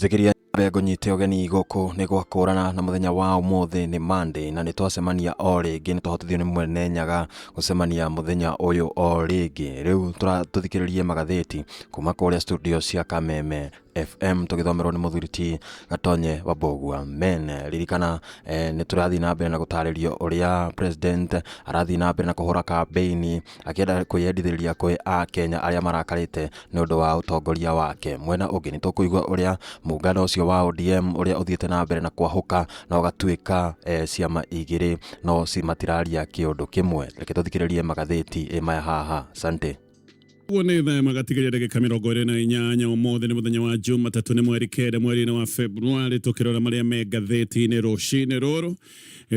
Mũthikĩria bengo nyite ũgeni gũkũ nĩ gwakũrana na mũthenya wa ũmũthĩ nĩ Monday na nĩ twacemania o rĩngĩ nĩ twahotithio nĩ Mwene Nyaga gũcemania mũthenya ũyũ o rĩngĩ. Rĩu tũthikĩrĩrie magathĩti kuma kũrĩa studio cia Kameme FM tũgĩthomerwo nĩ mũthuri ti Gatonye wa MBUGUA men. Ririkana nĩ tũrathiĩ na mbere na gũtarĩrio ũrĩa president arathiĩ na mbere na kũhũra campaign akĩenda kwĩyendithĩrĩria kwĩ Akenya arĩa marakarĩte nĩ ũndũ wa ũtongoria wake. Mwena ũngĩ nĩ tũkũigua ũrĩa muungano ũcio wa ODM ũrĩa ũthiĩte na mbere na kwahũka na ũgatuĩka ciama igĩrĩ no matiraria kĩũndũ kĩmwe. Reke tũthikĩrĩrie magathĩti maya haha. Asante. Wone tha magatigaria ndagĩka 28 ũmũthĩ nĩ mũthenya wa Jumatatu nĩ mweri kenda mweri-inĩ wa Februari tũkĩrora marĩa me ngathĩti-inĩ rũciinĩ rũrũ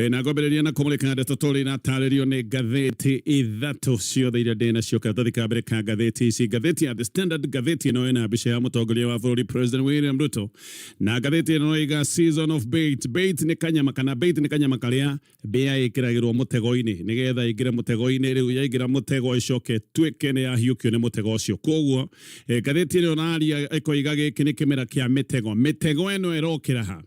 na ngwambĩrĩria na kũmũrĩka ndeto tũrĩ na tarĩrio nĩ ngathĩti ithatũ ciothe iria ndĩ nacio karatathi ka mbere ka ngathĩti ici. Ngathĩti ya The Standard, ngathĩti ĩno ĩna mbica ya mũtongoria wa bũrũri President William Ruto, na ngathĩti ĩno ĩga season of bait. Bait nĩ kanyama kana bait nĩ kanyama karĩa mbĩa ĩkĩragĩrwo mũtego-inĩ nĩgetha ĩingĩre mũtego-inĩ. Rĩu yaingĩra mũtego ĩcoke tuĩke nĩ yahiũkio nĩ mũtego ũcio. Koguo ngathĩti ĩno naria ĩkoiga gĩkĩ nĩ kĩmera kĩa mĩtego ĩno ĩrokĩra ha.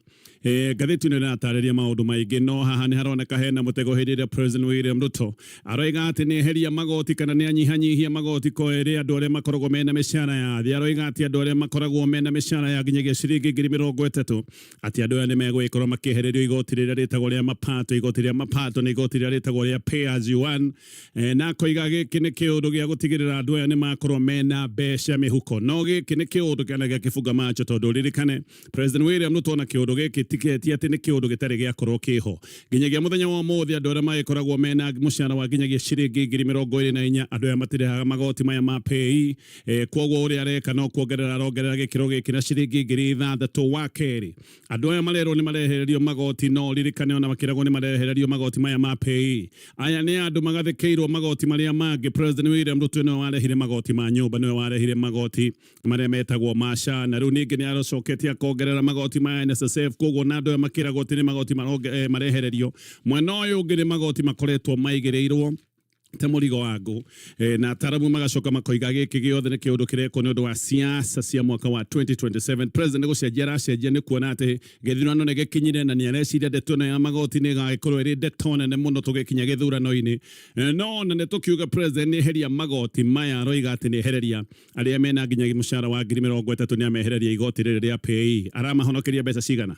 Ngathĩti ĩno ĩratarĩria maũndũ maingĩ no haha nĩ haroneka hena mũtego hĩndĩ ĩrĩa President William Ruto aroiga atĩ nĩ eheria magoti kana nĩ anyihanyihia magoti kwĩ andũ arĩa makoragwo mena mĩcara ya thĩ. Aroiga atĩ andũ arĩa makoragwo mena mĩcara ya nginyagia ciringi 30,000 atĩ andũ aya nĩ megũgĩkorwo makĩehererio igoti rĩrĩa rĩtagwo rĩa mapato. Igoti rĩa mapato nĩ igoti rĩrĩa rĩtagwo rĩa pay as you earn, na akoiga gĩkĩ nĩ kĩũndũ gĩa gũtigĩrĩra andũ aya nĩ makorwo mena mbeca mĩhuko. No gĩkĩ nĩ kĩũndũ kĩana gĩa kĩbunga macho tondũ ririkane President William Ruto na kĩũndũ gĩkĩ tiketi atĩ nĩ kĩũndũ gĩtarĩ gĩakorwo kĩho. Nginyagia mũthenya wa ũmũthĩ andũ arĩa magĩkoragwo mena mũcara wa nginyagia ciringi 24,000 andũ aya matirĩhaga magoti maya ma pay. Koguo ũrĩa areka no kuongerera arongerera gĩkĩro gĩkĩ na ciringi 6,000 wa kerĩ. Andũ aya marerwo nĩ marehererio magoti no ririkane ona makĩragwo nĩ marehererio magoti maya ma pay. Aya nĩ andũ magathekeirwo magoti marĩa mangĩ. President William Ruto nĩwe warehire magoti ma nyũmba, nĩwe warehire magoti marĩa metagwo maca, na rĩu ningĩ nĩ aracoketie akongerera magoti ma NSSF. Koguo na andũ aya makĩragwo atĩ nĩ magoti marehererio. Mwena ũyũ ũngĩ nĩ magoti makoretwo maigĩrĩirwo te mũrigo wa ngũ, na ataramu magacoka makoiga gĩkĩ gĩothe nĩ kĩũndũ kĩrekwo nĩ ũndũ wa siasa cia mwaka wa 2027. President gũcenjia aracenjia nĩ kuona atĩ gĩthurano nĩ gĩkinyire na nĩ areciria ndeto ĩno ya magoti nĩ ĩgagĩkorwo ĩrĩ ndeto nene mũno tũgĩkinya gĩthurano-inĩ. No na nĩ tũkiuga President nĩ eheria magoti maya, aroiga atĩ nĩ ehereria arĩa mena nginyagia mũcara wa 30,000 nĩ amehereria igoti rĩrĩ rĩa pay. Aramahonokeria mbeca cigana?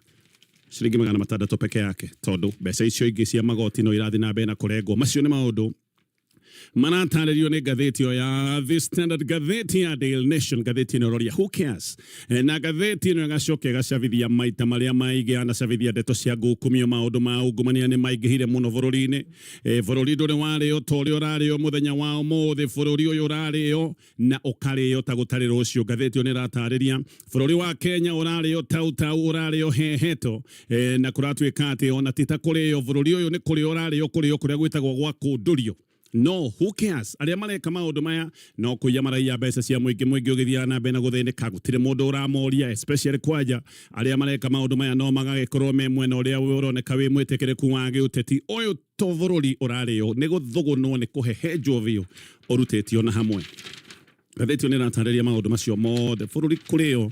Ciringi 600 peke yake, tondũ mbeca icio ingĩ cia magoti no irathi na mbere na kũrengwo. Macio nĩ maũndũ manatarĩrio nĩ ngathĩti ĩyo ya The Standard, ngathĩti ya Daily Nation, ngathĩti ĩno roria who cares, na ngathĩti ĩno ĩgacoka ĩgacabithia maita marĩa maingĩ anacabithia ndeto cia ngũkumio. Maũndũ ma ungumania nĩ maingĩhire mũno bũrũri-inĩ. Bũrũri ndũrĩ warĩo ta ũrĩa ũrarĩo mũthenya wa ũmũthĩ. Bũrũri ũyũ ũrarĩo na ũkarĩo ta gũtarĩ rũciũ. Ngathĩti ĩyo nĩ ĩratarĩria bũrũri wa Kenya ũrarĩo tau ũrarĩo heheto, na kũratuĩka atĩ ona ti ta kũrĩo. Bũrũri ũyũ nĩ kũrĩo ũrarĩo kũrĩa gwĩtagwo gwa kũndũrio. No, who cares? Arĩa mareka maũndũ maya no kũiya maraiya mbeca cia mũingĩ ũgĩthiaga na mbere na gũthĩnĩka. Gũtirĩ mũndũ ũramoria, especially kwanja arĩa mareka maũndũ maya no magagĩkorwo me mwena ũrĩa ũroneka wĩ mwĩtĩkĩrĩku wa gĩũteti. Ũyũ to bũrũri ũrarĩo nĩ gũthũgũnwo nĩ kũhehenjwo biũ ũrutĩtio na hamwe. Ngathĩti nĩ ĩratarĩria maũndũ macio mothe bũrũri kũrĩo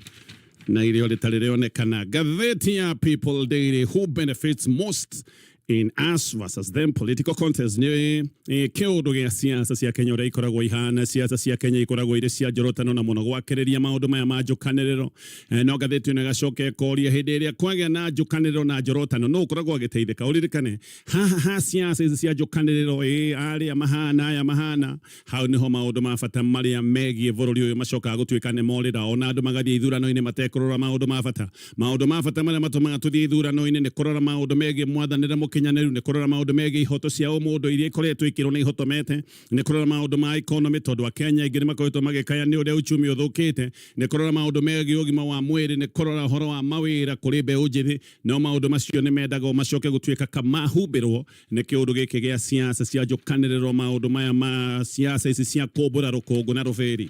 na irio rĩtarĩ rĩonekana. Ngathĩti ya People Daily, who benefits most in us versus them political contest nĩ kĩũndũ gĩa siasa cia Kenya ũrĩa ikoragwo ihana. Siasa cia Kenya ikoragwo irĩ cia njorotano na mũno gwakĩrĩria maũndũ maya ma njũkanĩrĩro. No ngathĩti ĩno ĩgacoka ĩkoria hĩndĩ ĩrĩa kwagĩa na njũkanĩrĩro na njorotano no ũkoragwo agĩteithĩka. Ũririkane haha siasa ici cia njũkanĩrĩro arĩa mahana aya mahana, hau nĩho maũndũ ma bata marĩa megiĩ bũrũri ũyũ macokaga gũtuĩka nĩ morĩra. Ona andũ magathiĩ ithurano-inĩ matekũrora maũndũ ma bata. Maũndũ ma bata marĩa matũmaga tũthiĩ ithurano-inĩ nĩ kũrora maũndũ megiĩ mwathanĩre mũkinyanĩru, nĩ kũrora maũndũ megiĩ ihoto cia ũmũndũ iria ikoretwo ikĩrwo nĩ ihotomete, nĩ kũrora maũndũ ma economy tondũ Akenya aingĩ nĩ makoretwo magĩkaya nĩ ũrĩa uchumi ũthũkĩte, nĩ kũrora maũndũ megiĩ ũgima wa mwĩrĩ, nĩ kũrora ũhoro wa mawĩra kũrĩ mbeũ njĩthĩ. No maũndũ macio nĩ mendaga macoke gũtuĩka kamahumbĩrwo nĩ kĩũndũ gĩkĩ gĩa siasa cia njũkanĩrĩro. Maũndũ maya ma siasa ici cia kũmbũra rũkũngũ na rũbĩri.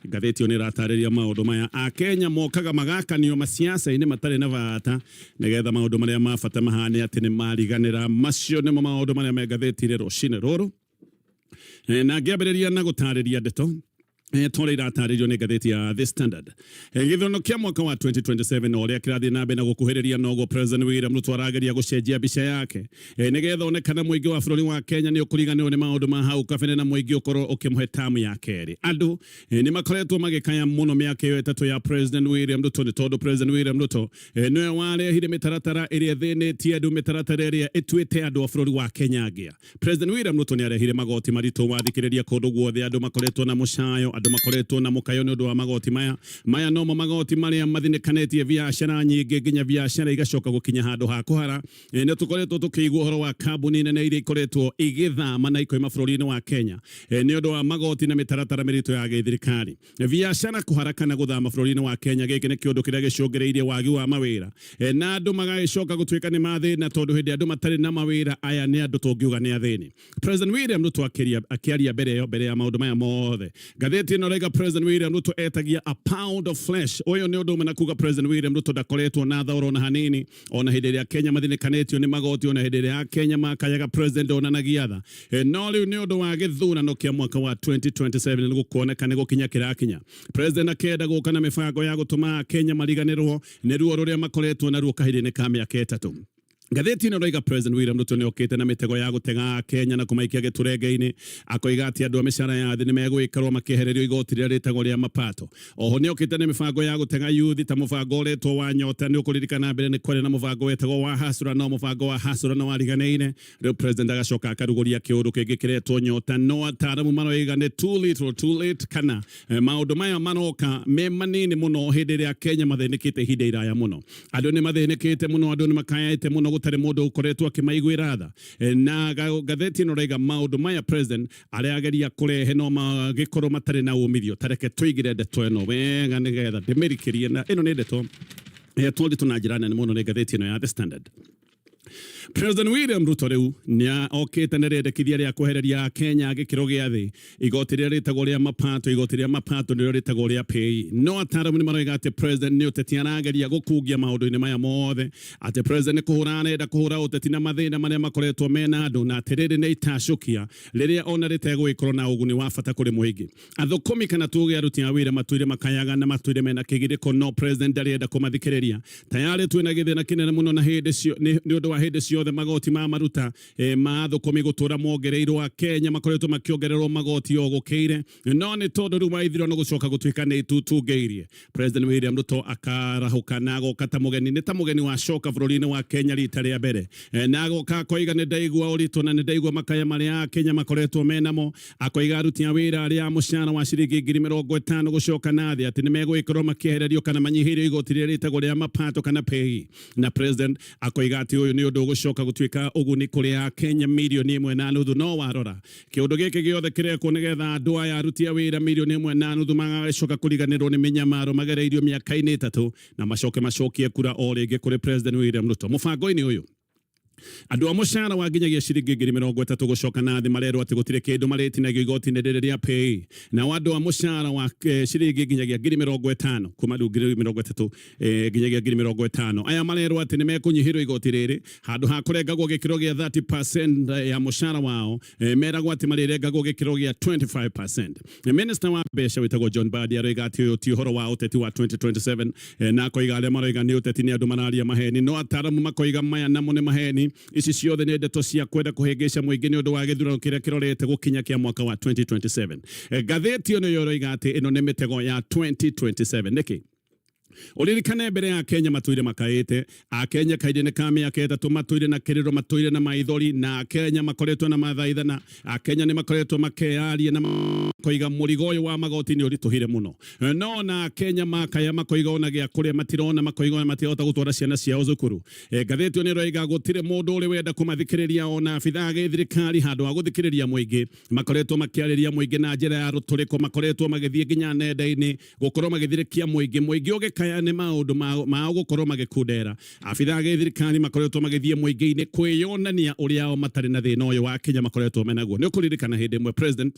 Ngathĩti ĩyo nĩ ĩratarĩria maũndũ maya. Akenya mokaga magakanio masiasa-inĩ matarĩ na bata nĩgetha maũndũ marĩa ma bata mahane atĩ nĩ mariganĩra. Macio nĩmo maũndũ marĩa me ngathĩti-inĩ rũciinĩ rũrũ. Na ngĩambĩrĩria na gũtarĩria ndeto tore iratarĩrio nĩ ngathĩti ya The Standard. Gĩthurano kĩa mwaka wa 2027 ũrĩa kĩrathiĩ na mbere na gũkuhĩrĩria noguo President William Ruto arageria gũcenjia mbica yake nĩgetha onekana mũingĩ wa bũrũri wa Kenya nĩ ũkũriganĩrwo nĩ maũndũ ma hau kabere na mũingĩ ũkorwo ũkĩmũhe tamu ya kerĩ. Andũ nĩ makoretwo magĩkaya mũno mĩaka ĩyo ĩtatũ ya President William Ruto nĩ tondũ President William Ruto nĩwe warehire mĩtaratara ĩrĩa thĩnĩtie andũ, mĩtaratara ĩrĩa ĩtuĩte andũ a bũrũri wa Kenya ngĩa. President William Ruto nĩ arehire magoti maritũ, wathikĩrĩria kũndũ guothe andũ makoretwo na mũcayo, andũ makoretwo na mũkayo nĩ ũndũ wa magoti maya no magoti marĩa mathinĩkanĩtie biacara nyingĩ nginya biacara igacoka gũkinya handũ ha kũhara. Nĩ tũkoretwo tũkĩigua ũhoro wa kambuni nene iria ikoretwo igĩthama na ikoima bũrũri-inĩ wa Kenya nĩ ũndũ wa magoti na mĩtaratara mĩritũ ya gĩthirikari. Biacara kũhara kana gũthama bũrũri-inĩ wa Kenya, gĩkĩ nĩ kĩũndũ kĩrĩa gĩcũngĩrĩirie wagi wa mawĩra na andũ magagĩcoka gũtuĩka nĩ mathĩna tondũ hĩndĩ andũ matarĩ na mawĩra aya nĩ andũ tũngiuga nĩ athĩni. President William Ruto akĩaria mbere ya maũndũ maya mothe, ngathĩti ĩno raiga President William Ruto etagia a pound of flesh. Ũyũ nĩ ũndũ ũmwe na kuga President William Ruto ndakoretwo na thoro na hanini, ona hĩndĩ ĩrĩa Kenya mathinĩkanĩtio nĩ magoti, ona hĩndĩ ĩrĩa Kenya makayaga president onanagia tha. No rĩu nĩ ũndũ wa gĩthurano kĩa mwaka wa 2027 nĩ gũkuoneka nĩ gũkinya kĩrakinya. President akenda gũka na mĩbango ya gũtũma Kenya mariganĩrwo nĩ ruo rũrĩa makoretwo naruo kahinda-inĩ ka mĩaka ĩtatũ. Ngathĩti ĩno raiga President William Ruto nĩ okĩte na mĩtego ya gũtega Kenya na kũmaikia gĩtũrenge-inĩ, akoiga atĩ andũ a mĩcara ya thĩ nĩ megũikarwo makĩehererio igoti rĩrĩa rĩtagwo rĩa mapato. Oho nĩ okĩte na mĩbango ya gũtega youth ta mũbango ũretwo wa Nyota, nĩ ũkũririkana mbere nĩ kwarĩ na mũbango wetagwo wa Hasura, no mũbango wa Hasura no wariganĩire. Rĩu President agacoka akarugũria kĩũndũ kĩngĩ kĩretwo Nyota, no ataaramu maroiga nĩ too little too late, kana maũndũ maya maroka me manini mũno hĩndĩ ĩrĩa Kenya mathĩnĩkĩte ihinda iraya mũno. Andũ nĩ mathĩnĩkĩte mũno, andũ nĩ makayaĩte mũno, gũtarĩ mũndũ ũkoretwo akĩmaiguĩra tha. Na ngathĩti ĩno raiga maũndũ maya President arĩa ageria kũrehe no magĩkorwo matarĩ na umithio. Tareke tũigire ndeto ĩno wega nĩgetha ndĩmĩrikĩrie, na ĩno nĩ ndeto twandĩtwo na njĩra nene mũno nĩ ngathĩti ĩno ya The Standard. President William Ruto rĩu nĩ okĩte nĩ rĩendekithia rĩa kwehereria Kenya gĩkĩro gĩa thĩ, igoti rĩrĩa rĩtagwo rĩa mapato, igoti rĩa mapato nĩrĩo rĩtagwo rĩa pay. No ataaramu nĩ maroiga atĩ President nĩ ũteti arageria gũkungia maũndũ-inĩ maya mothe, atĩ President nĩ kũhũra arenda kũhũra ũteti na mathĩna marĩa makoretwo mena andũ, na atĩ rĩrĩ nĩ itacũkia rĩrĩa ona rĩtegũgĩkorwo na ũguni wa bata kũrĩ mũingĩ. Athũkũmi kana tuge aruti a wĩra matũire makayaga na matũire mena kĩgirĩko, no President ndarĩenda kũmathikĩrĩria. Tayari twĩna gĩthĩna kĩnene mũno na hĩndĩ nĩ ũndũ wa hĩndĩ ciothe magoti ma maruta ma thũkũmi gũtũra mongereirwo a Kenya makoretwo makĩongererwo magoti o gũkĩire, no nĩ tondũ rĩu maithirwo no gũcoka gũtuĩka nĩ itutungĩirie. President William Ruto akarahũka na agoka ta mũgeni, nĩ ta mũgeni wa coka bũrũri-inĩ wa Kenya rita rĩa mbere, na agoka akoiga nĩ ndaigua ũritũ na nĩ ndaigua makaya marĩa Kenya makoretwo menamo. Akoiga aruti a wĩra arĩa mũcara wa ciringi 50,000 gũcoka na thĩ atĩ nĩ megũgĩkorwo makĩehererio kana manyihĩrio igoti rĩrĩa rĩtagwo rĩa mapato kana pay. Na President akoiga atĩ ũyũ nĩ ũndũ ũgũcoka gũtuĩka ũguni kũrĩ a Kenya mirioni 1.5. No warora kĩũndũ gĩkĩ gĩothe kĩrekwo nĩgetha andũ aya aruti a wĩra mirioni 1.5 magacoka kũriganĩrwo nĩ mĩnyamaro magereirio mĩaka-inĩ ĩtatũ na macokie kura o rĩngĩ kũrĩ President William Ruto. Mũbango-inĩ ũyũ andũ a mũcara wa nginyagia ciringi 30,000 gũcoka na thĩ marerwo atĩ gũtirĩ kĩndũ marĩtinagio igoti-inĩ rĩrĩ rĩa pay. Na andũ a mũcara wa ciringi nginyagia 50,000 kuma rĩu 30,000 nginyagia 50,000 aya marerwo atĩ nĩ mekũnyihĩrwo igoti rĩrĩ, handũ ha kũrengagwo gĩkĩro gĩa 30% ya mũcara wao meragwo atĩ marĩrengagwo gĩkĩro gĩa 25%. Minister wa mbeca wĩtagwo John Mbadi aroiga atĩ ũyũ ti ũhoro wa ũteti wa 2027, na akoiga arĩa maroiga nĩ ũteti nĩ andũ mararia maheni. No ataaramu makoiga maya namo nĩ maheni. Ici ciothe nĩ ndeto cia kwenda kũhĩngĩca mũingĩ nĩ ũndũ wa gĩthurano kĩrĩa kĩrorete gũkinya kĩa mwaka wa 2027. Ngathĩti ĩno yoiga atĩ ĩno nĩ mĩtego ya 2027. Nĩkĩ Uririkane mbere ya Kenya matũire makaĩte, a Kenya kaidene ka mĩaka ĩtatũ matũire na kĩrĩro, matũire na maithori, na Kenya makoretwo na mathaithana, a Kenya nĩ makoretwo makearia na makoiga mũrigo ũyũ wa magoti nĩ ũritũhire mũno. No na Kenya makaya makoiga ona gĩa kũrĩa matirona, makoiga matihota gũtwara ciana ciao cukuru. Ngathĩti ĩno ĩroiga gũtirĩ mũndũ ũrĩ wenda kũmathikĩrĩria ona abitha gĩthirikari, handũ ha gũthikĩrĩria mũingĩ makoretwo makĩarĩria mũingĩ na njĩra ya rũtũrĩko, makoretwo magĩthiĩ nginya nenda-inĩ gũkorwo magĩthirĩkia mũingĩ ũgĩkaya nĩ maũndũ mao gũkorwo magĩkundera. Abitha gĩthirikari makoretwo magĩthiĩ mũingĩ-inĩ kwĩyonania ũrĩa o matarĩ na thĩna ũyũ wa Kenya makoretwo menaguo. Nĩ ũkũririkana hĩndĩ ĩmwe President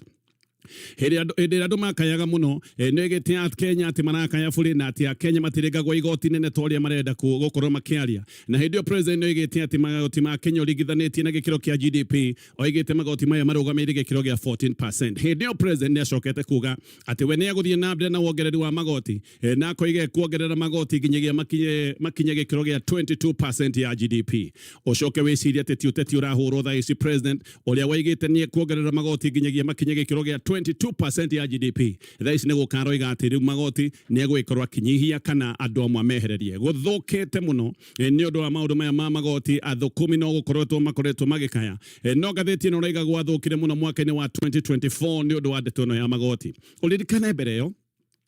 Hĩndĩ andũ makayaga mũno nĩ gĩtĩ ya Kenya atĩ marakaya bũrĩ na atĩ Kenya matirĩngagwo igoti nene ta ũrĩa marenda gũkorwo makĩaria. Na hĩndĩ ĩyo president oigĩte atĩ magoti ma Kenya ũringithanĩtie na gĩkĩro kĩa GDP, oigĩte magoti maya marũgamĩrĩire gĩkĩro gĩa 14%. Hĩndĩ ĩyo president nĩ acokete kuga atĩ we nĩ egũthiĩ na mbere na wongereri wa magoti na akoiga kuongerera magoti nginyagia makinye gĩkĩro gĩa 22% ya GDP. Ũcoke wĩcirie atĩ ti ũteti ũrahũrwo thaa ici president ũrĩa waigĩte nĩ kuongerera magoti nginyagia makinye gĩkĩro gĩa 22% ya GDP. Thaa ici nĩ gũkaroiga atĩ rĩu magoti nĩ egũgĩkorwo akĩnyihia kana andũ amwe amehererie. Gũthũkĩte mũno nĩ ũndũ wa maũndũ maya ma magoti, athũkũmi no gũkoretwo magĩkaya. No ngathĩti ĩno ũraiga gwathũkire mũno mwaka-inĩ wa 2024 nĩ ũndũ wa ndeto ĩno ya magoti. Ũririkane mbere ĩyo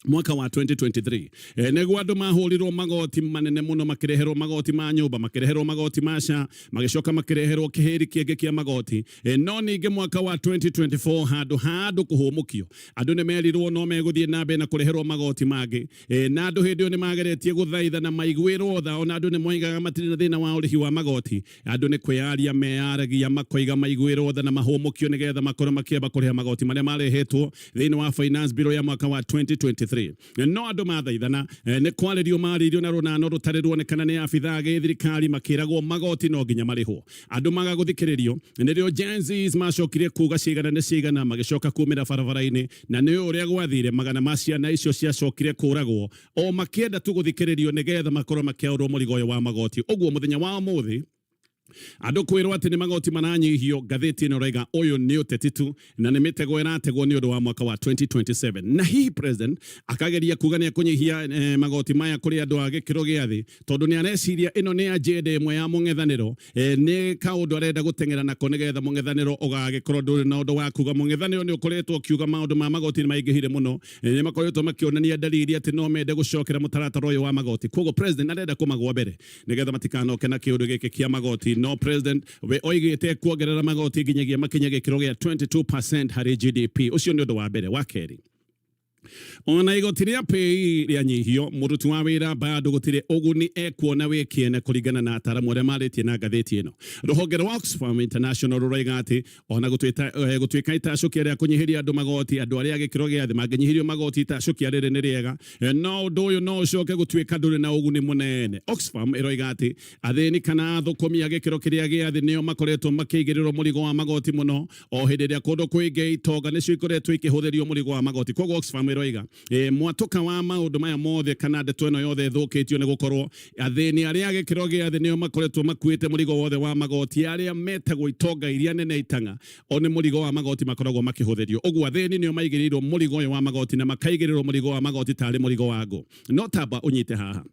mwaka wa 2023 nĩguo andũ mahũrirwo magoti manene mũno, makĩreherwo magoti ma nyũmba, makĩreherwo magoti ma SHA, magĩcoka makĩreherwo kĩhĩri kĩngĩ kĩa magoti. No ningĩ mwaka wa 2024 handũ kũhũmũkio, andũ nĩ merirwo no megũthiĩ na mbere na kũreherwo magoti mangĩ, na andũ hĩndĩ ĩyo nĩ mageretie gũthaitha na maiguĩrwo tha, ona andũ nĩ moigaga matirĩ na thĩna wa ũrĩhi wa magoti. Andũ nĩ kwĩyaria meyaragia makoiga maiguĩrwo tha na mahũmũkio nĩgetha makorwo makĩamba kũrĩha magoti marĩa marehetwo thĩinĩ wa finance bill ya mwaka wa 2023. No andũ mathaithana nĩ kwarĩrio maririo na rũnano rũtarĩ ruonekana nĩ abithaa gĩthirikari makĩragwo magoti no nginya marĩhwo. Andũ magagũthikĩrĩrio nĩrĩo Gen Zs macokire kuga cigana nĩ cigana, magĩcoka kumĩra barabara-inĩ, na nĩ ũrĩa gwathire magana ma ciana icio ciacokire kũragwo o makĩenda tu gũthikĩrĩrio nĩgetha makorwo makĩaũrwo mũrigo ũyũ wa magoti. Ũguo mũthenya wa ũmũthĩ andũ kwĩrwo atĩ nĩ magoti maranyihio, ngathĩti ĩno ũraiga ũyũ nĩ ũteti tu na nĩ mĩtego ĩrategwo nĩ ũndũ wa mwaka wa 2027. Na hihi president akageria kuga nĩ akũnyihia magoti maya kũrĩ andũ a gĩkĩro gĩa thĩ, tondũ nĩ areciria ĩno nĩ ajenda ĩmwe ya mũng'ethanĩro, nĩ kaũndũ arenda gũteng'era nako nĩgetha mũng'ethanĩro ũgagĩkorwo ndũrĩ na ũndũ wa kuga. Mũng'ethanĩro nĩ ũkoretwo ũkiuga maũndũ ma magoti nĩ maingĩhire mũno, nĩ makoretwo makĩonania dalili atĩ no mende gũcokera mũtaratara ũyũ wa magoti. Koguo president arenda kũmagwa mbere nĩgetha matikanoke na kĩũndũ gĩkĩ kĩa magoti. No president we oigĩte kuongerera magoti nginyagia makinya gĩkĩro gĩa 22% harĩ GDP. Ũcio nĩ ũndũ wa mbere. Wa kerĩ, ona igoti rĩa pay rĩanyihio, mũruti wa wĩra bado gũtirĩ ũguni ekuona wĩkĩene kũringana na ataaramu arĩa marĩtie na ngathĩti ĩno. Rũhonge rwa Oxfam International rũroiga atĩ ona gũtuĩka itacũkia rĩa kũnyihiria andũ magoti, andũ arĩa gĩkĩro gĩa thĩ mangĩnyihirio magoti itacũkia rĩrĩ nĩ rĩega, no ũndũ ũyũ no ũcoke gũtuĩka ndũrĩ na ũguni mũnene. Oxfam ĩroiga atĩ athĩni kana athũkũmi a gĩkĩro kĩrĩa gĩa thĩ nĩo makoretwo makĩigĩrĩrwo mũrigo wa magoti mũno, o hĩndĩ ĩrĩa kũndũ kwĩngĩ itonga nĩcio ikoretwo ikĩhũthĩrio mũrigo wa magoti. Koguo Oxfam ĩroiga mwatũka wa maũndũ maya mothe kana ndeto ĩno yothe thũkĩtio nĩ gũkorwo athĩni arĩa gĩkĩro gĩa thĩ nĩo makoretwo makuĩte mũrigo wothe wa magoti, arĩa metagwo itonga iria nene itang'a o nĩ mũrigo wa magoti makoragwo makĩhũthĩrio. Ũguo athĩni nĩo maigĩrĩirwo mũrigo ũyũ wa magoti na makaigĩrĩrwo mũrigo wa magoti tarĩ mũrigo wa ngũ. No tamba ũnyite haha,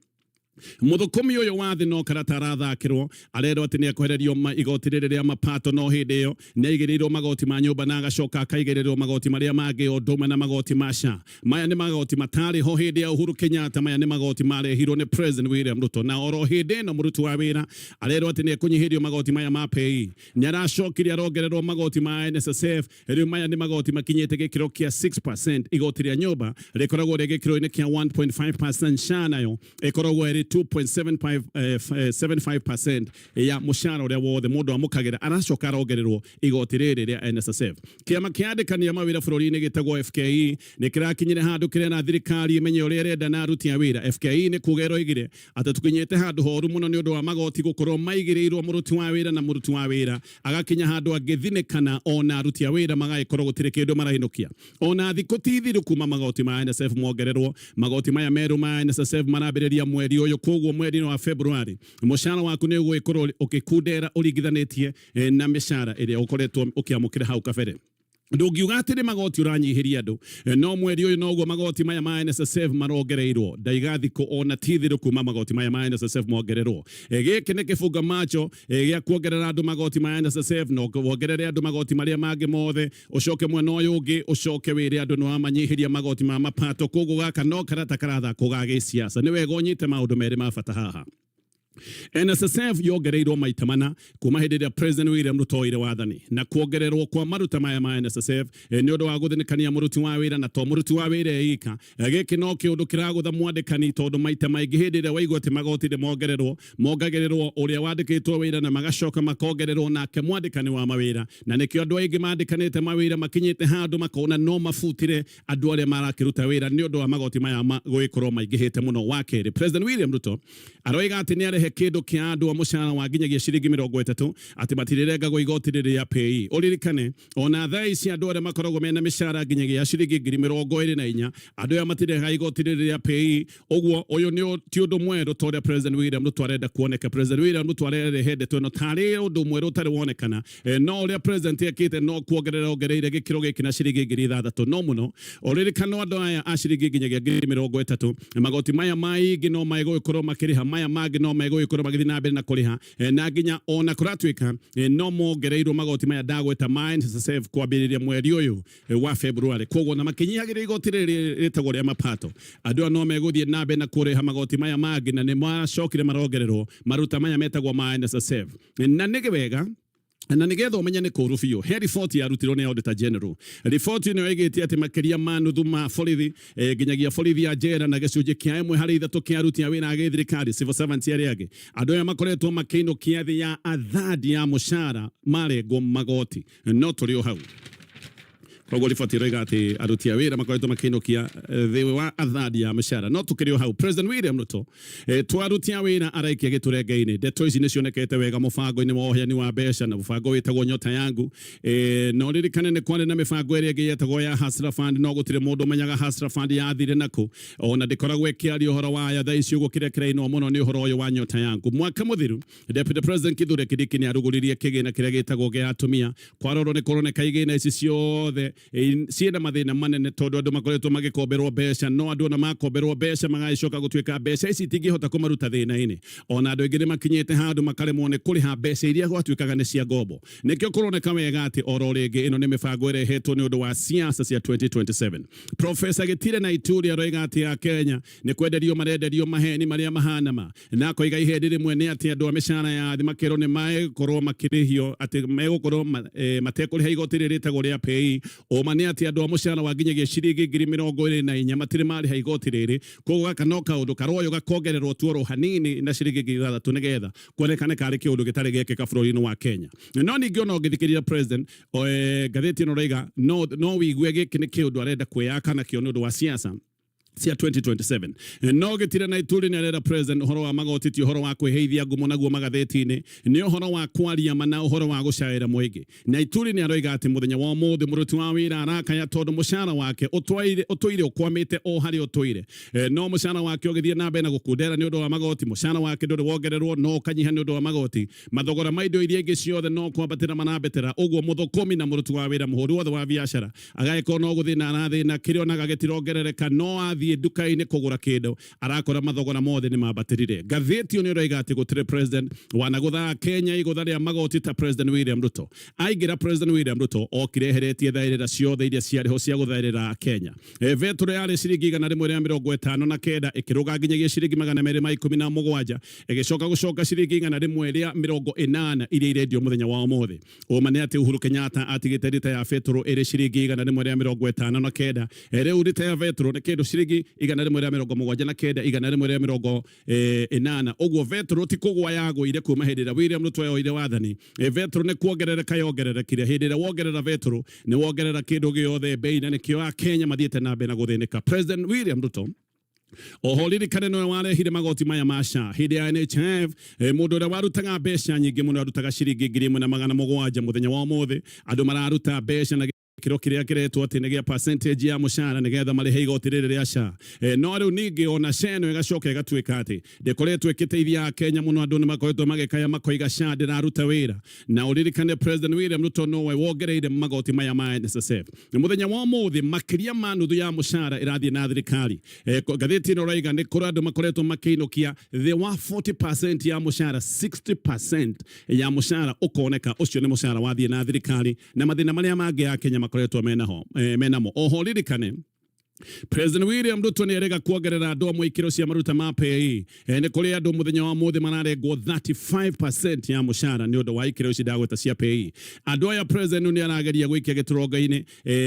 mũthũkũmi ũyũ wa thĩ no karata arathakĩrwo, arerwo atĩ nĩ ekwehererio igoti rĩrĩ rĩa mapato, no hĩndĩ ĩyo nĩ aigĩrĩirwo magoti ma nyũmba na agacoka akaigĩrĩrwo magoti marĩa mangĩ o ndũmwe na magoti ma SHA. Maya nĩ magoti matarĩ ho hĩndĩ ya Uhuru Kenyatta, maya nĩ magoti marehirwo nĩ President William Ruto. Na oro hĩndĩ ĩno mũruti wa wĩra arerwo atĩ nĩ ekũnyihĩrio magoti maya ma pay, nĩ aracokire arongererwo magoti ma NSSF, rĩu maya nĩ magoti makinyĩte gĩkĩro kĩa 6%. Igoti rĩa nyũmba rĩkoragwo rĩ gĩkĩro-inĩ kĩa 1.5%, SHA nayo ĩkoragwo ĩrĩ 2.75% ya mũcara ũrĩa wothe mũndũ amũkagĩra, aracoka arongererwo igoti rĩrĩ rĩa NSSF. Kĩama kĩandĩkania mawĩra bũrũri-inĩ gĩtagwo FKE nĩ kĩrakinyire handũ kĩrĩa na thirikari ĩmenye ũrĩa ĩrenda na aruti a wĩra. FKE nĩ kuga ĩroigire atĩ tũkinyĩte handũ horu mũno nĩ ũndũ wa magoti gũkorwo maigĩrĩirwo mũruti wa wĩra, na mũruti wa wĩra agakinya handũ angĩthinĩkana ona aruti a wĩra magagĩkorwo gũtirĩ kĩndũ marainũkia. Ona thikũ ti thiru kuma magoti ma NSSF mongererwo. Magoti maya merũ ma NSSF marambĩrĩria mweri ũyũ, koguo mweri wa February mũcara waku nĩ ũgũgĩkorwo ũkĩkundera ũringithanĩtie na mĩcara ĩrĩa ũkoretwo ũkĩamũkĩra hau kabere. Ndũngiuga atĩ nĩ magoti ũranyihiria andũ, no mweri ũyũ noguo magoti maya ma NSSF marongereirwo. Ndaiga thikũ ona ti thiru kuma magoti maya ma NSSF mongererwo. Gĩkĩ nĩ kĩbunga macho gĩa kuongerera andũ magoti ma NSSF, no wongerere andũ magoti marĩa mangĩ mothe, ũcoke mwena ũyũ ũngĩ ũcoke wĩre andũ no amanyihiria magoti ma mapato. Koguo gaka no karata karathakwo ga gĩsiasa. Nĩ wega ũnyite maũndũ merĩ ma bata haha. NSSF yogereirwo maita mana kuma hindi ya President William Ruto ire wathani na kuongererwo kwa maruta maya ma NSSF ni undu wa guthinikania muruti wa wira na to muruti wa wira ika giki no kiundu kiragutha mwandikani tondu maita maingi hindi ria waigua ati magoti mongagererwo uria wandikitwo wira na magacoka makongererwo nake mwandikani wa mawira na nikio andu aingi mandikanite mawira makinyite handu makona no mafutire andu aria marakiruta wira ni undu wa magoti maya guikorwo maingihite muno wa keri. President William Ruto aroiga ati ni arehe kindu kia andu a mucara wa nginyagia ciringi 30 ati matirirengago igoti riria pay uririkane ona thai cia andu aria makoragwo mena mishara nginyagia ciringi 24 andu aria matirenga igoti riria pay uguo uyu ni ti undu mweru toria President William Ruto arenda kuoneka. President William Ruto arehe ndeto no tari undu mweru tari wonekana no uria president yakite no kuongerera ongereire gikiro giki na ciringi 6 no muno uririkane andu aya a ciringi nginyagia 30 magoti maya maingi no maigukorwo makiriha maya mangi no maigukorwo magithi na mbere na kuriha na nginya ona kuratwika no mongereirwo magoti maya ndagweta mine save kwambiriria mweri uyu wa February koguo na makinyihagire igoti ritagwo ria mapato andu no meguthie na mbere na kuriha magoti maya mangi na ni macokire marongererwo maruta maya metagwo mine save na nige wega na nigetha umenye ni kuru biu he report ya rutirwo ni Auditor General. Report ino igiti ati makiria manuthu ma borithi nginyagia borithi ya jera na gicunji kia 1/3 kia aruti a wira a githirikari civil servants aria angi andu aya makoretwo makiinukia thi ya athadi ya mushara marengwo magoti no turi hau koguo riboti roiga ati aruti a wira makoretwo makiinukia thi wa athadi ya mushara no tukirio hau. President William Ruto twaruti a wira araikia giturengeini ndeto ici ni cionekete wega mubango-ini wa uheani wa mbeca na mubango witagwo nyota yangu no ririkane ni kwari na mibango iria ingi yetagwo ya Hustler Fund no gutire mundu menyaga Hustler Fund yathire naku ona ndikoragwo ikiaria uhoro waya thaa ici uguo kiria kiraino muno ni uhoro uyu wa nyota yangu. Mwaka muthiru Deputy President Kithure Kindiki ni aruguririe kigina kiria gitagwo gia atumia kwarorwo ni kuroneka igina ici ciothe ciena mathina manene tondu andu makoretwo magikomberwo mbeca no andu na makomberwo mbeca magacoka gutwika mbeca ici tingihota kumaruta thina-ini ona andu aingi ni makinyite handu makaremwo ni kuriha mbeca iria gwatwikaga ni cia ngombo nikio kuroneka wega ati oro ringi ino ni mibango irehetwo ni undu wa siasa cia 2027. Professor Gitire na Ituri aroiga ati ya Kenya ni kwenderio marenderio maheni maria mahana ma na koiga ihendi rimwe ni ati andu a mishara ya thi makero ni maekorwo makirihio ati megukorwo matekuriha igoti riritagwo ria pay mani ati andu a mucara wa nginyagia ciringi 24 matire mari ha igoti riri koguo gaka no kaundu karoyo gakongererwo tuoro hanini na ciringi 6 nigetha kuonekane kari kiundu gitari gekika bũrũri-inĩ wa Kenya. No ningi ona ũngĩthikĩrĩria president ngathĩti ĩno roiga no wigue gĩkĩ nĩ kĩundu arenda kwĩyaka nakĩo nĩ ũndũ wa siasa cia 2027 no Gitire na Ituri ni arenda president uhoro wa magoti ti uhoro wa kwiheithia ngumo naguo magatheti-ini ni uhoro wa kwaria mana uhoro wa gucaira mwingi na Ituri ni aroiga ati muthenya wa muthi muruti wa wira arakaya tondu mucara wake utuire ukwamite o hari utuire no mucara wake ugithie na mbere na gukundera ni undu wa magoti mucara wake nduri wongererwo no kanyiha ni undu wa magoti mathogora ma indo iria ingi ciothe no kwambatira manambetera uguo muthukumi na muruti wa wira muhuri wothe wa biashara agaiko no guthina arathina kirio na gagitirongerereka no athi duka-ini kugura kindu arakora mathogora mothe ni mabatirire. Gatheti ni roiga ati gutire president wanagutha Kenya igutha ria magoti ta President William Ruto aigira President William Ruto okireheretie thairira ciothe iria ciariho cia guthairira Kenya vetro yari ciringi 159 ikiruga nginyagia ciringi 217 igicoka gucoka ciringi 180 iria irendio muthenya wa umuthi umane ati Uhuru Kenyatta atigite rita ya vetro iri ciringi 159 riu rita ya vetro ni kindu ciringi 179 180 uguo vetro ti kugwa yagwire kuma hindi ria William Ruto yoire wathani vetro ni kuongerereka yongererekire hindi ria wongerera vetro ni wongerera kindu giothe bei na nikio a Kenya mathiete na mbere na guthinika. President William Ruto oho ririkane no warehire magoti maya masha hindi ya NHF mundu uria warutaga mbeca nyingi muno arutaga ciringi 1,700 muthenya wa umuthi andu mararuta mbeca na kiro kiria kiretwo ati nigia percentage ya mushara nigetha marihe igoti riri ria SHA no riu ningi ona ceno igacoka igatwika ati ndikoretwo ikiteithia Kenya muno andu ni makoretwo magikaya makoiga SHA ndiraruta wira na uririkane President William Ruto nowe wongereire magoti maya ma NSSF muthenya wa muthi makiria manuthu ya mushara irathie na thirikari gatheti ino roiga ni kuri andu makoretwo makiinukia the 40% ya mushara 60% ya mushara ukoneka ucio ni mushara wathie na thirikari na mathina maria mangi ya Kenya makoretwo menamo oho ririkane President William Ruto ni erega kuongerera andu amwe ikiro cia maruta ma pay ni kuri andu muthenya wa muthi mararengwo 35% ya mushara ni undu wa ikiro ici ndagweta cia pay. Andu aya president ni arageria gwikia gituronga-ini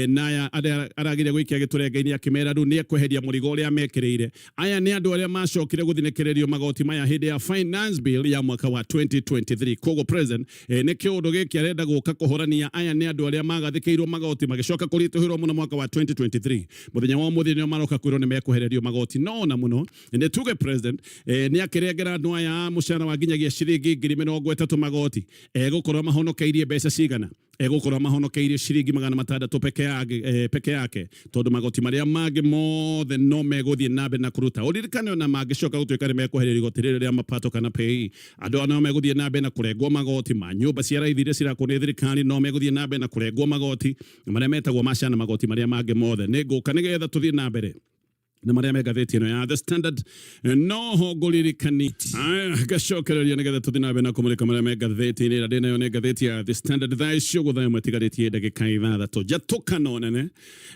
na arageria gwikia giturenga-ini akimera ru ni ekweheria murigo uria mekireire. Aya ni andu aria macokire guthinikirerio magoti maya hindi ya finance bill ya mwaka wa 2023. Kogo president ni kiundu giki arenda guka kuhorania. Aya ni andu aria magathikeirwo magoti magicoka kurituhirwo muno mwaka wa 2023. Muthenya wa muthi ni maroka kwirwo ni mekuhererio magoti no na muno ni tuge president ni akirengera andu aya mushara wa nginyagia ciringi 30 magoti gukorwo mahonokeirie mbeca cigana gukorwo mahonokeirie ciringi 600 peke yake tondu magoti maria mangĩ mothe no meguthie na mbere na kuruta uririkane na magicoka gutuika ni mekuhererio igoti ria mapato kana pay. Andu no meguthie na mbere na kurengwo magoti ma nyumba cia raithi iria cirakwo ni thirikari no meguthie na mbere na kurengwo magoti maria metagwo macana magoti maria mangĩ mothe ni nguka nigetha tuthie na mbere na maria me gatheti ino ya The Standard no hoguririkani gacokereria nigetha tuthie na mbere na kumurika maria me gatheti ino ndina yo ne gatheti ya The Standard thaa icio guthaa matigarĩtie ndagĩka 6 njatukano nene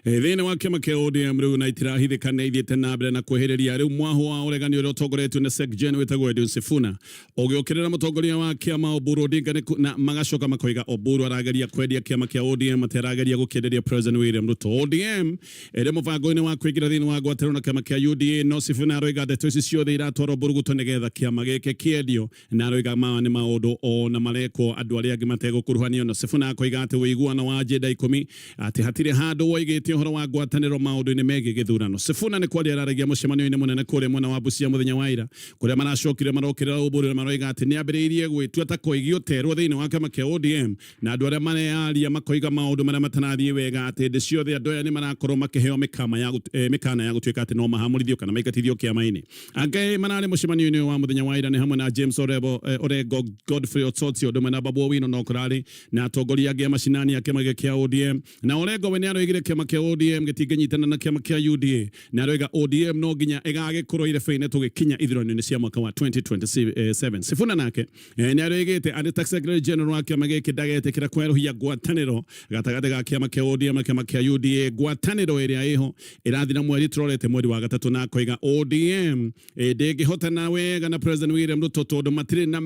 thĩinĩ wa kĩama kĩa ODM rĩu na itirahithĩkana ithiĩte na mbere na kwĩhĩrĩria rĩu mwaho wa ũregani ũrĩa ũtongoretio nĩ SecGen wĩtagwo Edwin Sifuna ũgĩũkĩrĩra mũtongoria wa kĩama Oburu Odinga na magacoka makoiga Oburu arageria kwendia kĩama kĩa ODM atarageria gũkĩenderia President William Ruto. ODM ĩrĩ mũbango-inĩ wa kũingĩra thĩinĩ wa ngwatanĩro na kĩama kĩa UDA no Sifuna aroiga ndeto ici ciothe iratwarwo Burugutũ nigetha kĩama gĩkĩ kĩendio na aroiga maya nĩ maũndũ ona marekwo andũ arĩa angĩ mategũkuruhanio no Sifuna akoiga atĩ ũiguano wa agenda 10 atĩ hatirĩ handũ woigĩte ũhoro wa ngwatanĩro maũndũ-inĩ megiĩ gĩthurano. Sifuna nĩ kwaria araragia mũcemanio-inĩ mũnene kũrĩa mwena wa Busia mũthenya wa ira kũrĩa maracokire marokĩrĩra Oburu na maroiga atĩ nĩ ambĩrĩirie gwĩtua ta koigio terwo thĩinĩ wa kĩama kĩa ODM na andũ arĩa marearia makoiga maũndũ marĩa matarathiĩ wega atĩ hĩndĩ ciothe andũ aya nĩ marakorwo makĩheo mĩkana ya gũtuĩka atĩ no mahamũrithio kana maingatithio kĩama-inĩ. Angĩ mararĩ mũcemanio-inĩ wa mũthenya wa ira nĩ hamwe na James Orengo, Godfrey Otsotsi ũndũ ũmwe na Babu Owino no kũrarĩ na atongoria angĩ macinani ya kĩama kĩa ODM na Orengo we nĩ aroigire kĩama kĩa ODM gĩtingĩnyitana na kĩama kĩa UDA na aroiga ODM no nginya ĩgagĩkorwo irebe-inĩ tũgĩkinya ithurano-inĩ cia mwaka wa 2027. Sifuna nake nĩ aroigĩte arĩ ta Secretary General wa kĩama gĩkĩ ndagetĩkĩra kwerũhia ngwatanĩro gatagatĩ ga kĩama kĩa ODM na kĩama kĩa UDA. Ngwatanĩro ĩrĩa ĩho ĩrathi na mweri tũrorete mweri wa gatatũ na koiga ODM ndĩngĩhotana wega na President William Ruto tondũ matirĩ na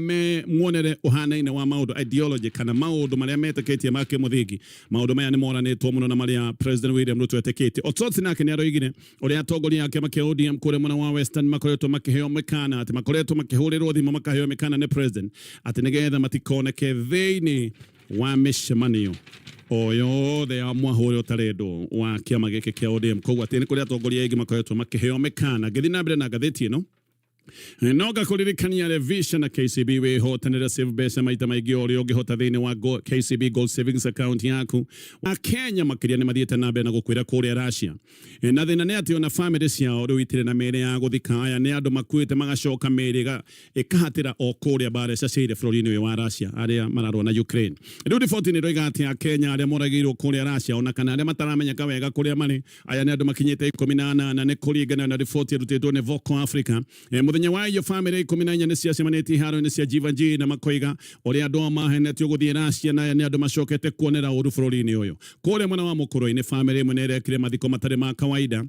muonere ũhanaine wa maũndũ ideology kana maũndũ marĩa metĩkĩtie ma kĩmũthingi. Maũndũ maya nĩ moranĩtwo mũno na marĩa President William Ruto etĩkĩtie. Otsotsi nake nĩ aroigire ũrĩa atongoria a kĩama kĩa ODM kũrĩa mwena wa Western makoretwo makĩheo mĩkana atĩ makoretwo makĩhũrĩrwo thimũ makaheo mĩkana nĩ president atĩ nĩgetha matikoneke thĩinĩ wa mĩcemanio o yothe ya mwaho ũrĩa ũtarendwo wa kĩama gĩkĩ kĩa ODM. Koguo atĩ nĩ kũrĩ atongoria aingĩ makoretwo makĩheo mĩkana. Ngĩthiĩ na mbere na ngathĩti ĩno no gakuririkania revision na KCB wihotanĩra save mbeca maita maingĩ o ũrĩa ũngĩhota thĩinĩ wa KCB Gold Savings Account yaku. Akenya makĩria nĩ mathiĩte na mbere na gũkwĩra kũrĩa Russia na thĩna nĩ atĩ ona famĩlĩ ciao rĩu itirĩ na mĩĩrĩ ya gũthika. Aya nĩ andũ makuĩte magacoka mĩĩrĩ ĩkahatĩra o kũrĩa mbara ciaciire bũrũri-inĩ ũyũ wa Russia arĩa mararũa na Ukraine. Rĩu riboti nĩ ĩroiga atĩ Akenya arĩa moragĩirwo kũrĩa Russia ona kana arĩa mataramenyeka wega kũrĩa marĩ aya nĩ andũ makinyĩte 18 nĩ kũringana na riboti ĩrutĩtwo nĩ Voco Africa. Muthenya wa iyo family 14 nĩ ciacemanĩtie iharo-inĩ cia Jivanji na makoiga ũrĩa andũ mahenetio gũthiĩ Russia na nĩ andũ macokete kuonera ũru bũrũri-inĩ ũyũ. Kũrĩa mwena wa mũkũrũ-inĩ family ĩmwe nĩ ĩrekire mathiko matarĩ ma kawaida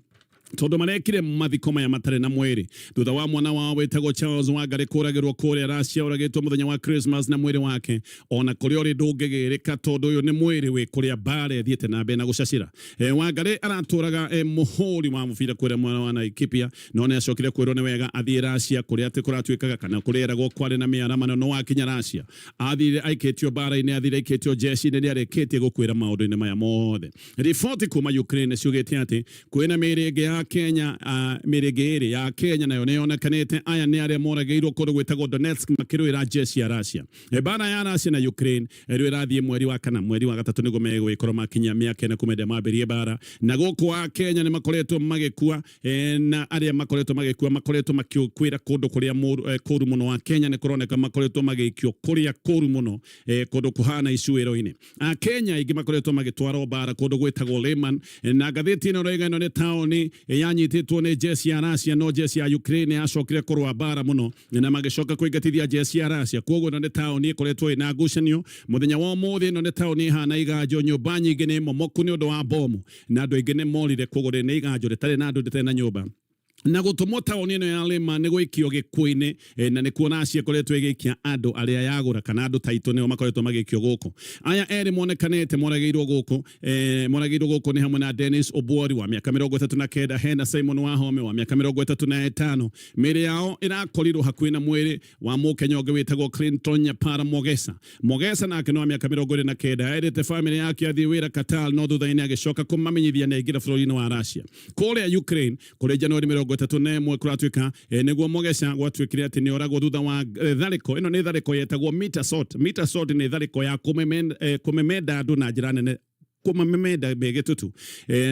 tondu marekire mathiko maya matarĩ na mwĩrĩ thutha wa mwana wao wĩtagwo Charles Wangari kũragĩrwo kũrĩa Russia ũragĩtwo mũthenya wa Christmas na mwĩrĩ wake ona kũrĩa ũrĩ ndũngĩgĩrĩka tondũ ũyũ nĩ mwĩrĩ wĩ kũrĩa mbara ĩthiĩte na mbere na gũcacira. Wangari aratũraga mũhũri wa mũbira kũrĩa mwena wa Laikipia no nĩ acokire kwĩrwo nĩ wega athiĩ Russia kũrĩa atĩ kũratuĩkaga kana kũrĩeragwo kwarĩ na mĩaramano no wakinya Russia athire aikĩtio mbara-inĩ athire aikĩtio jeshi-inĩ nĩ arĩkĩtie gũkwĩra maũndũ-inĩ maya mothe. Riboti kuma Ukraine ciugĩte atĩ kwĩna mĩĩrĩ ĩngĩ ya Kenya mĩrĩngĩ ya Kenya nayo nĩ yonekanĩte. Aya nĩ arĩa moragĩirwo kũndũ gwĩtagwo Donetsk makĩrũĩra jeshi ya Russia. Mbara ya Russia na Ukraine rĩu ĩrathiĩ mweri wa kana mweri wa gatatũ nĩguo megwĩkorwo makinya mĩaka ĩna kumende mambĩrie mbara na gũkũ wa Kenya nĩ makoretwo magĩkua na arĩa makoretwo magĩkua makoretwo makĩkwĩra kũndũ kũrĩa kũru mũno wa Kenya nĩ kũroneka makoretwo magĩikio kũrĩa kũru mũno kũndũ kũhana icũĩro-inĩ. Kenya ingĩ makoretwo magĩtwarwo mbara kũndũ gwĩtagwo Leman na ngathĩti ĩno rĩga ĩno nĩ taũni yanyititwo ni jeshi ya Russia no jeshi ya Ukraine yacokire kurwa bara muno na magicoka kuingatithia jeshi ya Russia koguo no ni taoni ikoretwo ina ngucanio muthenya wa umuthi no ni taoni ihana iganjo nyumba nyingi ni momoku ni undu wa bomu na andu aingi ni morire koguo ni iganjo ritari na andu ritari na nyumba na gutumwo taoni ino ya Lima ni gwikio gikuini na ni kuona cikoretwo igikia andu aria yagura kana andu taito nio makoretwo magikio guku aya eri monekanete morageirwo guku ni hamwe na Dennis Obwori wa miaka 39 Hena Simon Wahome wa miaka 35 miri yao irakorirwo hakuhi na mwiri wa mukenya ungi witagwo Clinton Nyapara Mogesa nake no miaka 29 erite family yake athi wira Qatar no thutha-ini agicoka kumamenyithia na igira bũrũri-inĩ wa Russia kuria Ukraine kuri Januari 31 kuratuika niguo Mogesa gwatuikire ati ni oragwo thutha wa thariko ino ni thariko yetagwo Metersort ni thariko ya kumemenda andu na njira nene kumamemenda begetutu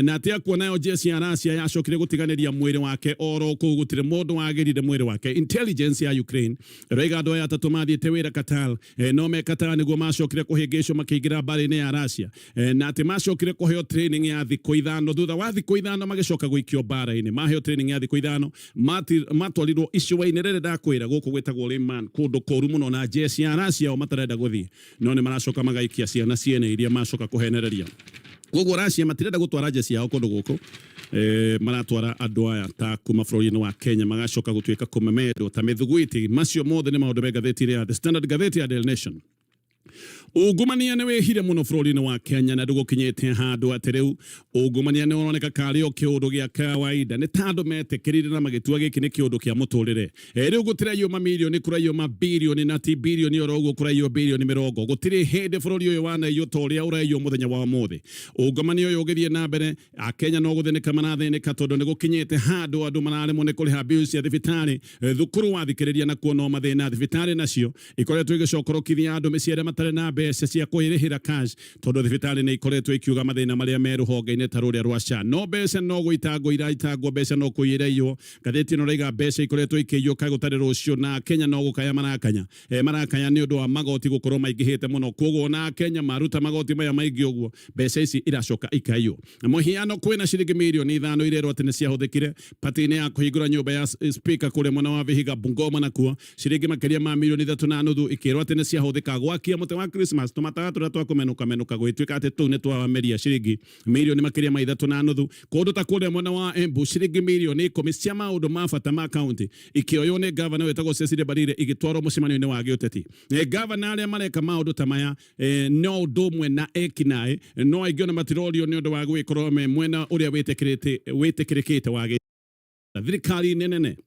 na atia kuonayo jeshi ya Russia yacokire gutiganiria mwiri wake oro kugutire mundu wagirire mwiri wake intelligence ya Ukraine raiga andu aya atatu mathiite wira Qatar no me Qatar niguo macokire kuhingicwo makiingira mbari-ini ya Russia na ati macokire kuheo training ya thikũ ithano thutha wa thikũ ithano magicoka guikio mbara-ini maheo training ya thikũ ithano matwarirwo icua-ini rĩrĩ ndakwira guku gwitagwo Liman kundu koru muno na jeshi ya Russia o matarenda guthii no ni maracoka magaikia ciana ciene iria macoka kuhenereria koguo Russia matirenda gutwara jeshi yao kundu guku maratwara andu aya ta kuma bũrũri-inĩ wa Kenya magacoka gutuika kumemendwo ta mithuguiti macio mothe ni maundu me gatheti ya The Standard gatheti ya Daily Nation ungumania ni wehire muno bũrũri-inĩ wa Kenya na ndugukinyite handu ati riu ungumania ni uroneka kari o kiundu gia kawaida ni tandu metekirire na magitua giki ni kiundu kia muturire riu gutirayo mamilioni kurayo mabilioni na ti bilioni orogo kurayo bilioni mirongo gutiri hindi bũrũri uyu wana iyo toria urayo muthenya wa muthi ungumania uyu ugithie na mbere a Kenya no guthinika marathinika tondu ni gukinyite handu andu mararemwo ni kuriha bills ya thibitari thukuru wathikiriria na kuona mathina thibitari nacio ikoretwo igicokorokithia andu miciere matare na mbeca cia kuirihira cash tondu thibitari ni ikoretwo ikiuga mathina maria me ruhonge-ini ta ruria rwa SHA no mbeca no guitangwo iraitangwo mbeca no kuireio gatheti no raiga mbeca ikoretwo ikiyuka gutari rucio na Kenya no gukaya marakanya ni undu wa magoti gukorwo maingihite muno koguo na Kenya maruta magoti maya maingi uguo mbeca ici iracoka ikayo muhiano kwina ciringi milioni 5 irerwo ati ni ciahuthikire pati-ini ya kuhingura nyumba ya speaker kule mwena wa Vihiga Bungoma nakuo ciringi makiria ma milioni 3.5 ikirwo ati ni ciahuthika gwakia muti wa Christmas tumataga turia twa kumenuka gwituika ati tu ni twameria ciringi milioni makiria ma 3.5 kundu ta kule mwena wa Embu ciringi milioni 10 cia maundu ma bata ma county ikioyo ni governor wetagwo Cecily Barire igitwarwo mucemanio-ini wa giuteti governor aria mareka maundu ta maya no ndumwe na ekinae no aingiona matirorio ni undu wa gwikorwo me mwena uria witikirikite wa thirikari nene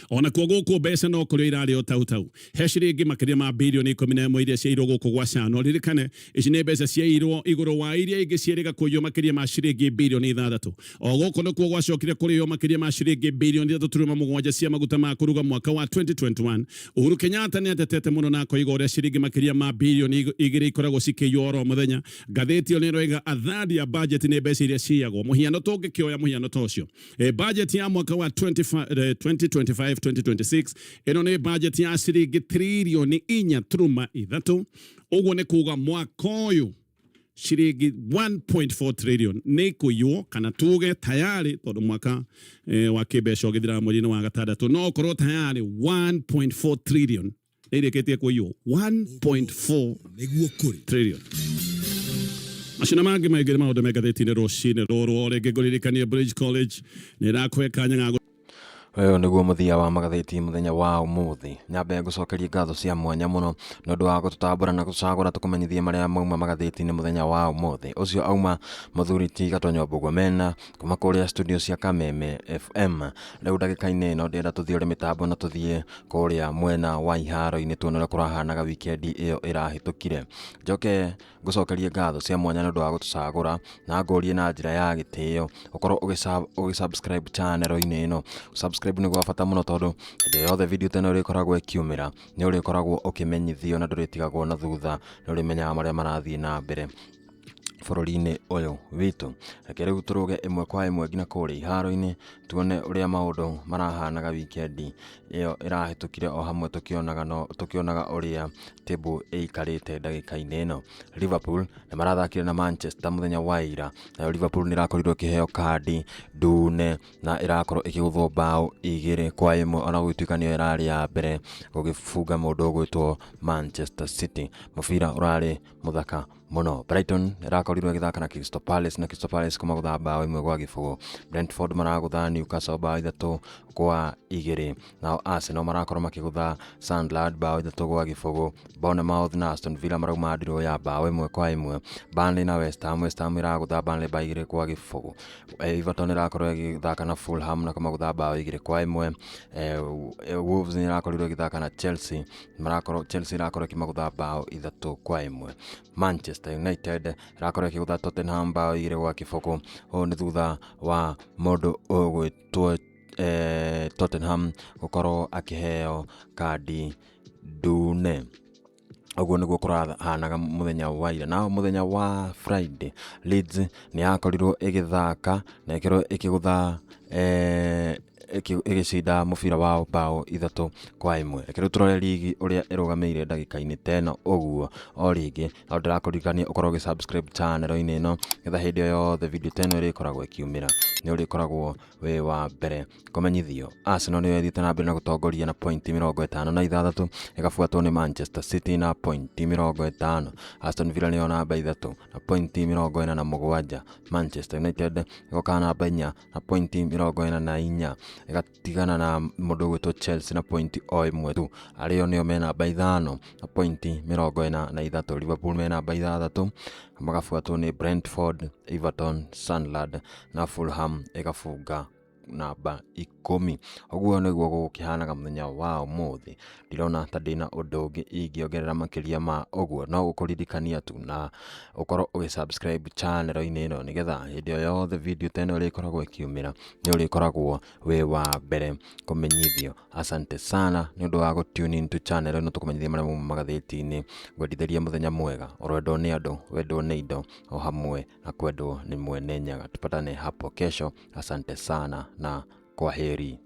ona kwa guku mbeca no kurio irari o tau he ciringi makiria ma bilioni 11 iria ciairwo guku gwa SHA no ririkane ici ni mbeca ciairwo iguru wa iria ingi cieriga kuyo makiria ma ciringi bilioni 6 o guku no kuo gwacokire kurio makiria ma ciringi bilioni 3.7 cia maguta ma kuruga mwaka wa 2021 Uhuru Kenyatta ni atetete muno na koiga uria ciringi makiria ma bilioni 2 ikoragwo cikiyo oro muthenya gatheti yo ni roiga athadi ya budget ni mbeca iria ciagwo muhiano tungikioya muhiano tocio budget ya mwaka wa 2025-2026 ino ni budget ya ciringi trilioni 4.3 uguo ni kuga mwaka uyu ciringi 1.4 trillion ni kuyo kana tuge tayari tondu mwaka wa kibeca ugithira mweri-ini wa gatandatu no korwo tayari 1.4 trillion irikitie kuyo 1.4 trillion Mashina mangi maigire maundu me gatheti-ini ruciini ruru o ringi nguririkanie Bridge College ni rakwe kanya Uyu niguo muthia wa magatheti muthenya wa umuthi nyambe ngucokeria ngatho cia mwanya muno no ndu wa gututambura na gucagura tukumenyithie maria mauma magatheti-ini muthenya wa umuthi ucio auma muthuri ti Gatonye MBUGUA mena kuma kuria studio cia Kameme FM riu ndagika-ini no ndenda tuthie uri mitambo na tuthie kuria mwena wa iharo-ini tuone uria kurahanaga weekend iyo irahitukire njoke ngucokerie ngatho cia mwanya no ndu wa gutucagura na ngurie na njira ya gitio ukorwo ugisubscribe channel-ini ino subscribe ni gwa bata muno tondu hinde yothe video teno ri koragwo ikiumira ni uri koragwo ukimenyithio na nduritigagwo na thutha ni uri menyaga maria marathie na mbere bũrũri-inĩ ũyũ witũ. Reke rĩu tũrũge ĩmwe kwa ĩmwe nginya kũrĩa iharo-inĩ tuone ũrĩa maũndũ marahanaga wikendi ĩyo ĩrahĩtũkire, o hamwe tukĩonaga ũrĩa table ĩikarĩte ndagĩka-inĩ ĩno. Liverpool nĩ marathakire na Manchester mũthenya wa ira, nayo Liverpool nĩ ĩrakorirwo ĩkĩheo kandi ndune na ĩrakorwo ĩkĩgũthwo mbaũ 2-1, ona gũgĩtuĩka nĩyo ĩrarĩ ya mbere gũgĩbunga mũndũ ũgwĩtwo Manchester City. Mũbira ũrarĩ mũthaka mũno. Brighton ĩrakorirwo ĩgĩthaka na Crystal Palace na Crystal Palace kũmagũtha mbaũ 1-0. Brentford maragũtha Newcastle mbaũ 3-2. Nao Arsenal marakorwo makĩgũtha Sunderland mbaũ 3-0. Bournemouth na Aston Villa marauma ndirũ ya mbaũ 1-1. Burnley na West Ham ĩragũtha Burnley mbaũ 2-0. Everton ĩrakorwo ĩgĩthaka na Fulham na kũmagũtha mbaũ 2-1. Wolves nĩ ĩrakorirwo ĩgĩthaka na Chelsea ĩrakorwo ĩkĩmagũtha mbaũ 3-1. Manchester United ĩrakorwo ĩkĩgũtha Tottenham mbaũ 2-0. Ũũ nĩ thutha wa mũndũ ũgwĩtwo Tottenham gũkorwo akĩheo kandi ndune. Ũguo nĩguo kũrahanaga mũthenya wa ira. Nao mũthenya wa Friday, Leeds nĩ yakorirwo ĩgĩthaka na ĩkorwo ĩkĩgũtha ĩgĩcinda mũbira wao mbaũ 3-1. Reke rĩu tũrore ligi ũrĩa ĩrũgamĩire ndagĩka-inĩ teno ũguo. O rĩngĩ no ndĩrakũririkania ũkorwo ũgĩ-subscribe channel-inĩ ĩno, getha hĩndĩ o yothe video teno ĩrĩkoragwo ĩkiumĩra nĩ ũrĩkoragwo wĩ wa mbere kũmenyithio. Arsenal nĩyo ĩthiĩte na mbere na gũtongoria na pointi 56, ĩgabuatwo nĩ Manchester City na pointi 50. Aston Villa nĩyo namba 3 na pointi 47. Manchester United ĩgoka namba 4 na pointi 44, ĩgatigana na mũndũ ũgwĩtwo Chelsea na pointi o 1 tu. Arĩo nĩo me namba 5 na pointi 43. Liverpool me namba 6 magabuatwo nĩ Brentford, Everton, Sunderland na Fulham ĩgabunga namba 10. Ũguo nĩguo gũkĩhanaga mũthenya wa ũmũthĩ. Ndirona ta ndĩna ũndũ ũngĩ ingĩongerera makĩria ma ũguo, no gũkũririkania tu na ũkorwo ũgĩ-subscribe channel-inĩ ĩno, nĩgetha hĩndĩ o yothe video teno ĩrĩkoragwo ĩkiumĩra nĩ ũrĩkoragwo wĩ wa mbere kũmenyithio. Asante sana nĩ ũndũ wa gũ-tune into channel ĩno, tũkũmenyithia marĩa mauma magathĩti-inĩ. Ngwendithĩria mũthenya mwega, ũrwendwo nĩ andũ, wendwo nĩ indo, o hamwe na kwendwo nĩ Mwene Nyaga. Tupatane hapo kesho. Asante sana na kwaheri.